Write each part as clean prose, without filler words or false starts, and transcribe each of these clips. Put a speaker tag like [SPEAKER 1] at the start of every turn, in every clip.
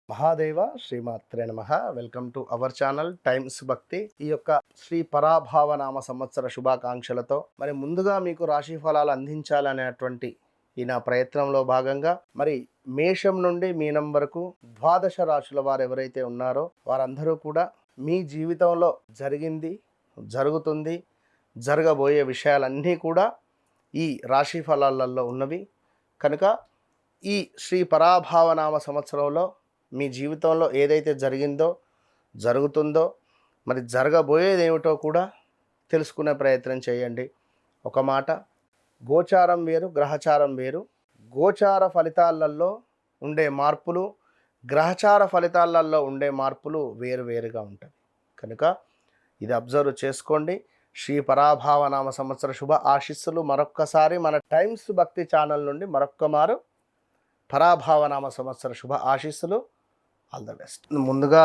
[SPEAKER 1] మహాదేవ శ్రీమాత్రే నమః. Welcome to our channel times భక్తి. ఈ యొక్క శ్రీ పరాభావ నామ సంవత్సర శుభాకాంక్షలతో మరి ముందుగా మీకు రాశి ఫలాలు అందించాలనేటువంటి ఈ నా ప్రయత్నంలో భాగంగా మరి మేషం నుండి మీనం వరకు ద్వాదశ రాశుల వారు ఎవరైతే ఉన్నారో వారందరూ కూడా మీ జీవితంలో జరిగింది, జరుగుతుంది, జరగబోయే విషయాలన్నీ కూడా ఈ రాశి ఫలాలలో ఉన్నవి కనుక ఈ శ్రీ పరాభావనామ సంవత్సరంలో మీ జీవితంలో ఏదైతే జరిగిందో, జరుగుతుందో, మరి జరగబోయేది ఏమిటో కూడా తెలుసుకునే ప్రయత్నం చేయండి. ఒక మాట, గోచారం వేరు, గ్రహచారం వేరు. గోచార ఫలితాలలో ఉండే మార్పులు, గ్రహచార ఫలితాలలో ఉండే మార్పులు వేరువేరుగా ఉంటాయి. కనుక ఇది అబ్జర్వ్ చేసుకోండి. శ్రీ పరాభావనామ సంవత్సర శుభ ఆశీస్సులు మరొక్కసారి మన టైమ్స్ భక్తి ఛానల్ నుండి మరొక్కమారు పరాభావనామ సంవత్సర శుభ ఆశీస్సులు. All the best. ముందుగా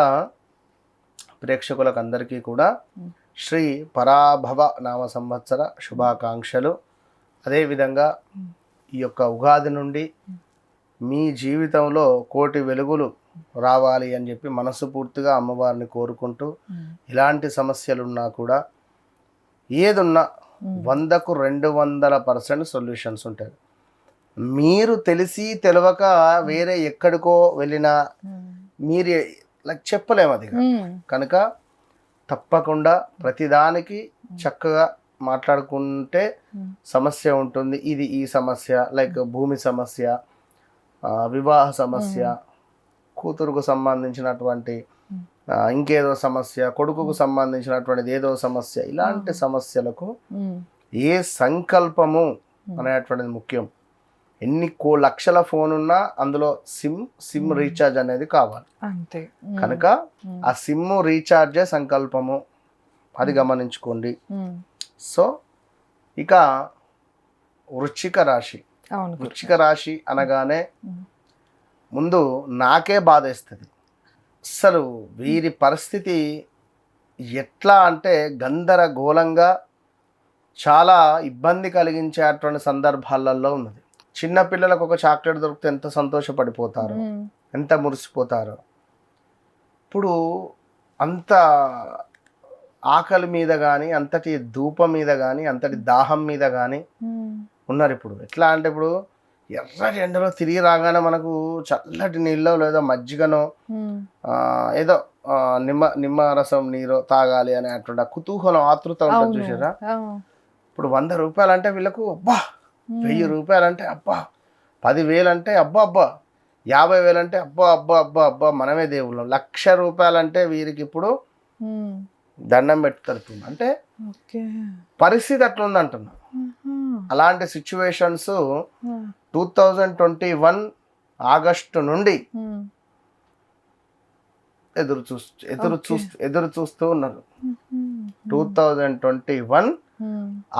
[SPEAKER 1] ప్రేక్షకులకు అందరికీ కూడా శ్రీ పరాభవ నామ సంవత్సర శుభాకాంక్షలు. అదేవిధంగా ఈ యొక్క ఉగాది నుండి మీ జీవితంలో కోటి వెలుగులు రావాలి అని చెప్పి మనస్ఫూర్తిగా అమ్మవారిని కోరుకుంటూ, ఇలాంటి సమస్యలున్నా కూడా ఏదున్నా 100కు 200% సొల్యూషన్స్ ఉంటాయి. మీరు తెలిసి తెలియక వేరే ఎక్కడికో వెళ్ళినా మీరు చెప్పలేము అది. కనుక తప్పకుండా ప్రతిదానికి చక్కగా మాట్లాడుకుంటే సమస్య ఉంటుంది. ఇది ఈ సమస్య, లైక్ భూమి సమస్య, వివాహ సమస్య, కూతురుకు సంబంధించినటువంటి ఇంకేదో సమస్య, కొడుకుకు సంబంధించినటువంటిది ఏదో సమస్య, ఇలాంటి సమస్యలకు ఏ సంకల్పము అనేటువంటిది ముఖ్యం. ఎన్ని లక్షల ఫోన్ ఉన్నా అందులో సిమ్ రీఛార్జ్ అనేది కావాలి
[SPEAKER 2] అంతే.
[SPEAKER 1] కనుక ఆ సిమ్ రీఛార్జే సంకల్పము, అది గమనించుకోండి. సో ఇక వృశ్చిక రాశి. వృశ్చిక రాశి అనగానే ముందు నాకే బాధేస్తుంది. అసలు వీరి పరిస్థితి ఎట్లా అంటే గందరగోళంగా, చాలా ఇబ్బంది కలిగించేటువంటి సందర్భాలలో ఉన్నది. చిన్న పిల్లలకు ఒక చాక్లెట్ దొరికితే ఎంత సంతోషపడిపోతారో, ఎంత మురిసిపోతారో. ఇప్పుడు అంత ఆకలి మీద కానీ, అంతటి ధూపం మీద కానీ, అంతటి దాహం మీద కానీ ఉన్నారు. ఇప్పుడు ఎట్లా అంటే, ఇప్పుడు ఎర్రటి ఎండలో తిరిగి రాగానే మనకు చల్లటి నీళ్ళో లేదా మజ్జిగనో ఏదో నిమ్మరసం నీరో తాగాలి అనేటువంటి కుతూహలం, ఆతృత ఉంటుంది చూసారా. ఇప్పుడు 100 రూపాయలు అంటే వీళ్ళకు అబ్బా, 1000 రూపాయలు అంటే అబ్బా, 10,000 అంటే అబ్బా అబ్బా, 50,000 అంటే అబ్బా అబ్బా అబ్బా అబ్బా మనమే దేవుళ్ళం, 1,00,000 రూపాయలు అంటే వీరికి ఇప్పుడు దండం పెట్టుతారు. అంటే పరిస్థితి అట్లుంది అంటున్నా. అలాంటి సిచ్యువేషన్స్ 2021 ఆగస్టు నుండి ఎదురు చూస్తూ ఉన్నారు. 2021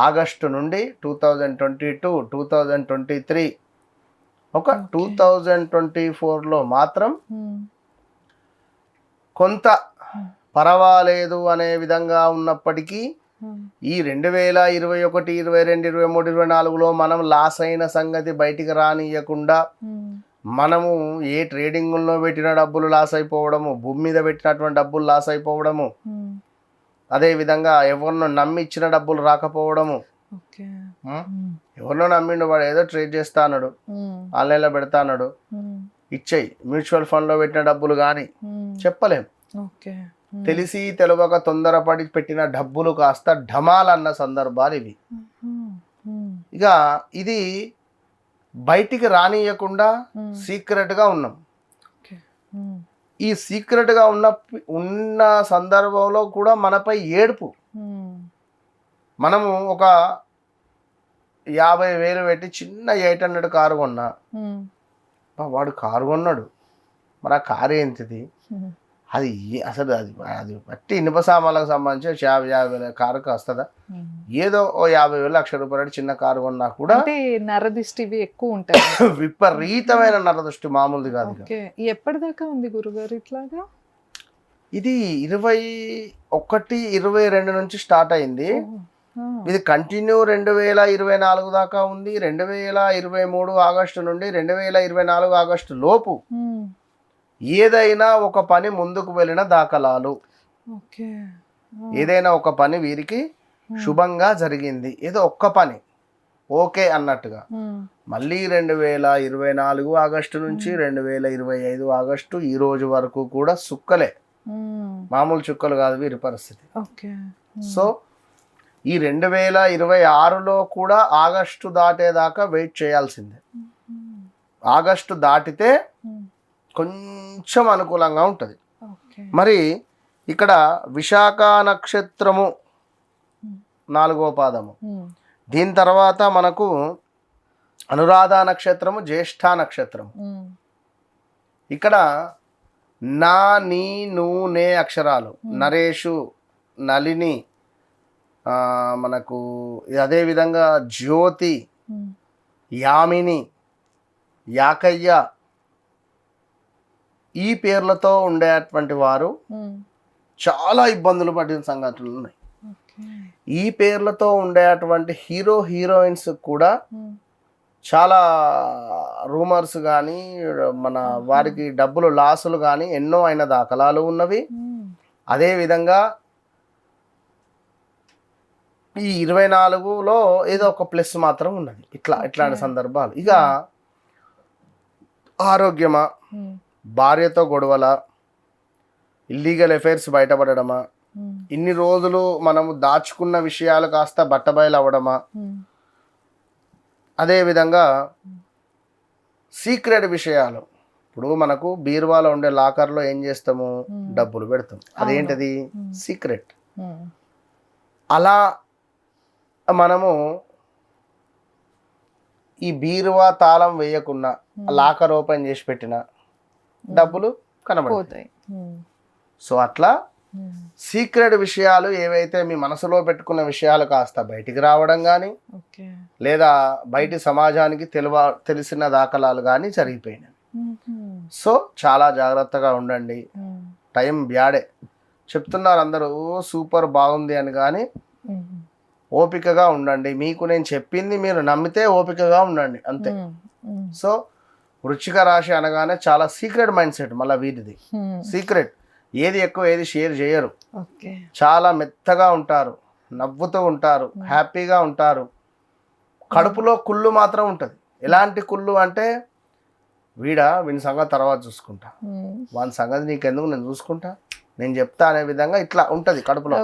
[SPEAKER 1] ఆగస్టు నుండి 2022, 2023, ఒక 2024లో మాత్రం కొంత పర్వాలేదు అనే విధంగా ఉన్నప్పటికీ ఈ 2021, 22, 23, 24లో మనం లాస్ అయిన సంగతి బయటికి రానియకుండా, మనము ఏ ట్రేడింగ్లో పెట్టిన డబ్బులు లాస్ అయిపోవడము, భూమి మీద పెట్టినటువంటి డబ్బులు లాస్ అయిపోవడము, అదేవిధంగా ఎవరినో నమ్మి ఇచ్చిన డబ్బులు రాకపోవడము. ఎవరినో నమ్మిండు, వాడు ఏదో ట్రేడ్ చేస్తా అన్నాడు, ఆన్లైన్లో పెడతా అన్నాడు, ఇచ్చేయి. మ్యూచువల్ ఫండ్లో పెట్టిన డబ్బులు కానీ చెప్పలేం. తెలిసి తెలియక తొందరపడి పెట్టిన డబ్బులు కాస్త ఢమాల్ అన్న సందర్భాలు ఇవి. ఇక ఇది బయటికి రానియకుండా సీక్రెట్గా ఉన్నాం. ఈ సీక్రెట్గా ఉన్న సందర్భంలో కూడా మనపై ఏడుపు. మనము ఒక 50,000 పెట్టి చిన్న 800 కారు కొన్నా, వాడు కారు కొన్నాడు, మరి ఆ కారు ఏంటిది, అది అసలు అది బట్టి ఇనుప సామాన్లకు సంబంధించి 50,000 కారుకి వస్తుందా? ఏదో ఓ 50,000, 1,00,000 రూపాయలు చిన్న కారు కొన్నా కూడా
[SPEAKER 2] నరదృష్టి ఎక్కువ ఉంటాయి.
[SPEAKER 1] విపరీతమైన నరదృష్టి మామూలుది కాదు.
[SPEAKER 2] ఎప్పటిదాకా ఉంది గురుగారు ఇట్లాగా?
[SPEAKER 1] ఇది 21, 22 నుంచి స్టార్ట్ అయింది. ఇది కంటిన్యూ 2024 దాకా ఉంది. 2023 ఆగస్టు నుండి 2024 ఆగస్టు లోపు ఏదైనా ఒక పని ముందుకు వెళ్ళిన దాఖలాలు,
[SPEAKER 2] ఓకే.
[SPEAKER 1] ఏదైనా ఒక పని వీరికి శుభంగా జరిగింది, ఏదో ఒక్క పని ఓకే అన్నట్టుగా. మళ్ళీ 2024 ఆగస్టు నుంచి 2025 ఆగస్టు ఈ రోజు వరకు కూడా సుక్కలే, మామూలు చుక్కలు కాదు వీరి పరిస్థితి. సో ఈ 2026లో కూడా ఆగస్టు దాటేదాకా వెయిట్ చేయాల్సిందే. ఆగస్టు దాటితే కొంచెం అనుకూలంగా ఉంటుంది. మరి ఇక్కడ విశాఖ నక్షత్రము 4వ పాదము, దీని తర్వాత మనకు అనురాధ నక్షత్రము, జ్యేష్ఠ నక్షత్రము. ఇక్కడ నా, నీ, ను, నే అక్షరాలు, నరేషు, నలిని, మనకు అదేవిధంగా జ్యోతి, యామిని, యాకయ్య, ఈ పేర్లతో ఉండేటువంటి వారు చాలా ఇబ్బందులు పడిన సంఘటనలు ఉన్నాయి. ఈ పేర్లతో ఉండేటువంటి హీరో హీరోయిన్స్ కూడా చాలా రూమర్స్ కానీ మన వారికి డబ్బులు లాసులు కానీ ఎన్నో అయిన దాఖలాలు ఉన్నవి. అదేవిధంగా ఈ 24లో ఏదో ఒక ప్లస్ మాత్రం ఉన్నది. ఇట్లాంటి సందర్భాలు. ఇక ఆరోగ్యమా, భార్యతో గొడవల, ఇల్లీగల్ అఫైర్స్ బయటపడడమా, ఇన్ని రోజులు మనము దాచుకున్న విషయాలు కాస్త బట్టబయలు అవ్వడమా, అదేవిధంగా సీక్రెట్ విషయాలు. ఇప్పుడు మనకు బీరువాలో ఉండే లాకర్లో ఏం చేస్తాము, డబ్బులు పెడతాం, అదేంటది సీక్రెట్. అలా మనము ఈ బీరువా తాళం వేయకున్నా లాకర్ ఓపెన్ చేసి పెట్టిన డబ్బులు కనబడతాయి. సో అట్లా సీక్రెట్ విషయాలు ఏవైతే మీ మనసులో పెట్టుకున్న విషయాలు కాస్త బయటికి రావడం కానీ, లేదా బయటి సమాజానికి తెలిసిన దాఖలాలు కానీ జరిగిపోయినాయి. సో చాలా జాగ్రత్తగా ఉండండి. టైం బ్యాడే చెప్తున్నారు అందరూ, సూపర్ బాగుంది అని, కానీ ఓపికగా ఉండండి. మీకు నేను చెప్పింది మీరు నమ్మితే ఓపికగా ఉండండి అంతే. సో వృశ్చిక రాశి అనగానే చాలా సీక్రెట్ మైండ్ సెట్. మళ్ళీ వీటిది సీక్రెట్, ఏది ఎక్కువ ఏది షేర్ చేయరు. చాలా మెత్తగా ఉంటారు, నవ్వుతూ ఉంటారు, హ్యాపీగా ఉంటారు. కడుపులో కుళ్ళు మాత్రం ఉంటుంది. ఎలాంటి కుళ్ళు అంటే, వీని సంగతి తర్వాత చూసుకుంటా, వాని సంగతి నీకెందుకు, నేను చూసుకుంటా, నేను చెప్తా అనే విధంగా ఇట్లా ఉంటుంది కడుపులో.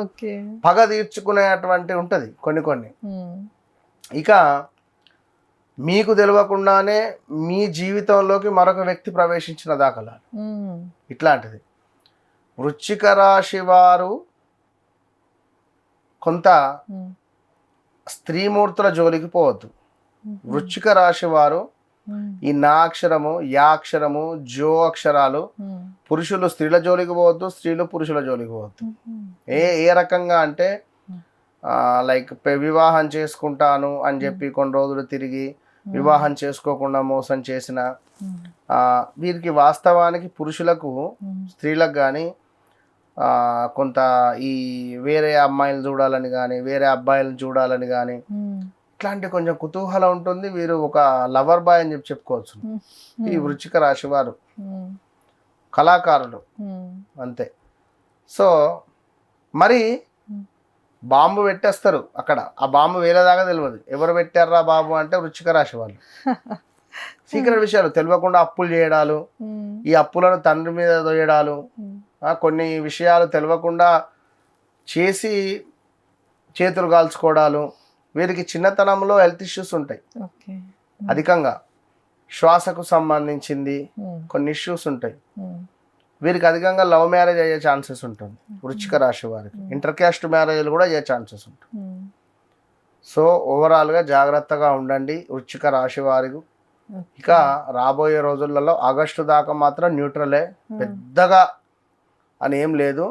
[SPEAKER 1] పగ తీర్చుకునేటువంటి ఉంటుంది కొన్ని. ఇక మీకు తెలియకుండానే మీ జీవితంలోకి మరొక వ్యక్తి ప్రవేశించిన దాఖలాలు ఇట్లాంటిది. వృశ్చిక రాశి వారు కొంత స్త్రీమూర్తుల జోలికి పోవద్దు. వృశ్చిక రాశి వారు ఈ నా అక్షరము, యా అక్షరము, జో అక్షరాలు, పురుషులు స్త్రీల జోలికి పోవద్దు, స్త్రీలు పురుషుల జోలికి పోవద్దు. ఏ రకంగా అంటే లైక్ వివాహం చేసుకుంటాను అని చెప్పి కొన్ని రోజులు తిరిగి వివాహం చేసుకోకుండా మోసం చేసిన వీరికి వాస్తవానికి పురుషులకు స్త్రీలకు కానీ కొంత ఈ వేరే అమ్మాయిలు చూడాలని కానీ, వేరే అబ్బాయిలను చూడాలని కానీ, ఇట్లాంటి కొంచెం కుతూహలం ఉంటుంది. వీరు ఒక లవర్ బాయ్ అని చెప్పుకోవచ్చు. ఈ వృశ్చిక రాశి వారు కళాకారులు అంతే. సో మరి బాంబు పెట్టేస్తారు అక్కడ. ఆ బాంబు వేరేదాకా తెలియదు. ఎవరు పెట్టారా బాబు అంటే వృశ్చిక రాశి వాళ్ళు. సీక్రెట్ విషయాలు తెలియకుండా అప్పులు చేయడాలు, ఈ అప్పులను తండ్రి మీద దొయ్యడాలు, కొన్ని విషయాలు తెలియకుండా చేసి చేతులు కాల్చుకోవడాలు. వీరికి చిన్నతనంలో హెల్త్ ఇష్యూస్ ఉంటాయి అధికంగా. శ్వాసకు సంబంధించింది కొన్ని ఇష్యూస్ ఉంటాయి. వీరికి అధికంగా లవ్ మ్యారేజ్ అయ్యే ఛాన్సెస్ ఉంటుంది. వృశ్చిక రాశి వారికి ఇంటర్ క్యాస్ట్ మ్యారేజ్లు కూడా అయ్యే ఛాన్సెస్ ఉంటాయి. సో ఓవరాల్గా జాగ్రత్తగా ఉండండి వృశ్చిక రాశి వారికి. ఇక రాబోయే రోజులలో ఆగస్టు దాకా మాత్రం న్యూట్రలే, పెద్దగా అని ఏం లేదు.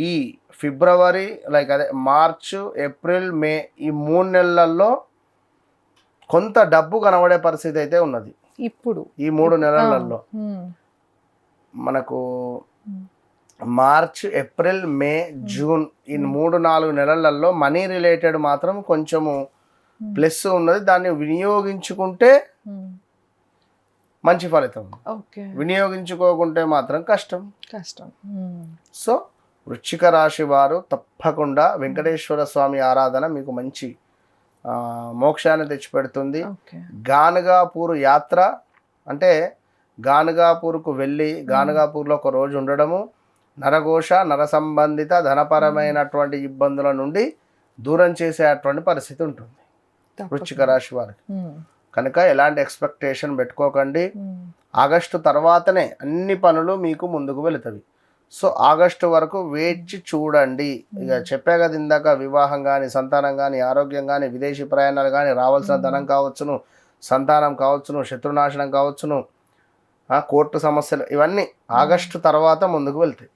[SPEAKER 1] ఈ ఫిబ్రవరి అదే మార్చ్, ఏప్రిల్, మే ఈ 3 నెలల్లో కొంత డబ్బు కనబడే పరిస్థితి అయితే ఉన్నది. ఇప్పుడు ఈ 3 నెలలలో మనకు మార్చ్, ఏప్రిల్, మే, జూన్ ఈ 3-4 నెలలలో మనీ రిలేటెడ్ మాత్రం కొంచెము ప్లస్ ఉన్నది. దాన్ని వినియోగించుకుంటే మంచి ఫలితం.
[SPEAKER 2] ఓకే.
[SPEAKER 1] వినియోగించుకోకుంటే మాత్రం కష్టం.
[SPEAKER 2] కష్టం.
[SPEAKER 1] సో వృశ్చిక రాశి వారు తప్పకుండా వెంకటేశ్వర స్వామి ఆరాధన మీకు మంచి మోక్షాన్ని తెచ్చిపెడుతుంది.
[SPEAKER 2] ఓకే.
[SPEAKER 1] గానగాపూర్ యాత్ర అంటే గానగాపూర్కు వెళ్ళి గానగాపూర్లో ఒక రోజు ఉండడము నరఘోష నర సంబంధిత ధనపరమైనటువంటి ఇబ్బందుల నుండి దూరం చేసేటువంటి పరిస్థితి ఉంటుంది వృశ్చిక రాశి వారికి. కనుక ఎలాంటి ఎక్స్పెక్టేషన్ పెట్టుకోకండి. ఆగస్టు తర్వాతనే అన్ని పనులు మీకు ముందుకు వెళుతుంది. సో ఆగస్టు వరకు వేచి చూడండి. ఇక చెప్పే కదా ఇందాక, వివాహం కానీ, సంతానం కానీ, ఆరోగ్యం కానీ, విదేశీ ప్రయాణాలు కానీ, రావాల్సిన ధనం కావచ్చును, సంతానం కావచ్చును, శత్రునాశనం కావచ్చును, కోర్టు సమస్యలు, ఇవన్నీ ఆగస్టు తర్వాత ముందుకు వెళ్తాయి.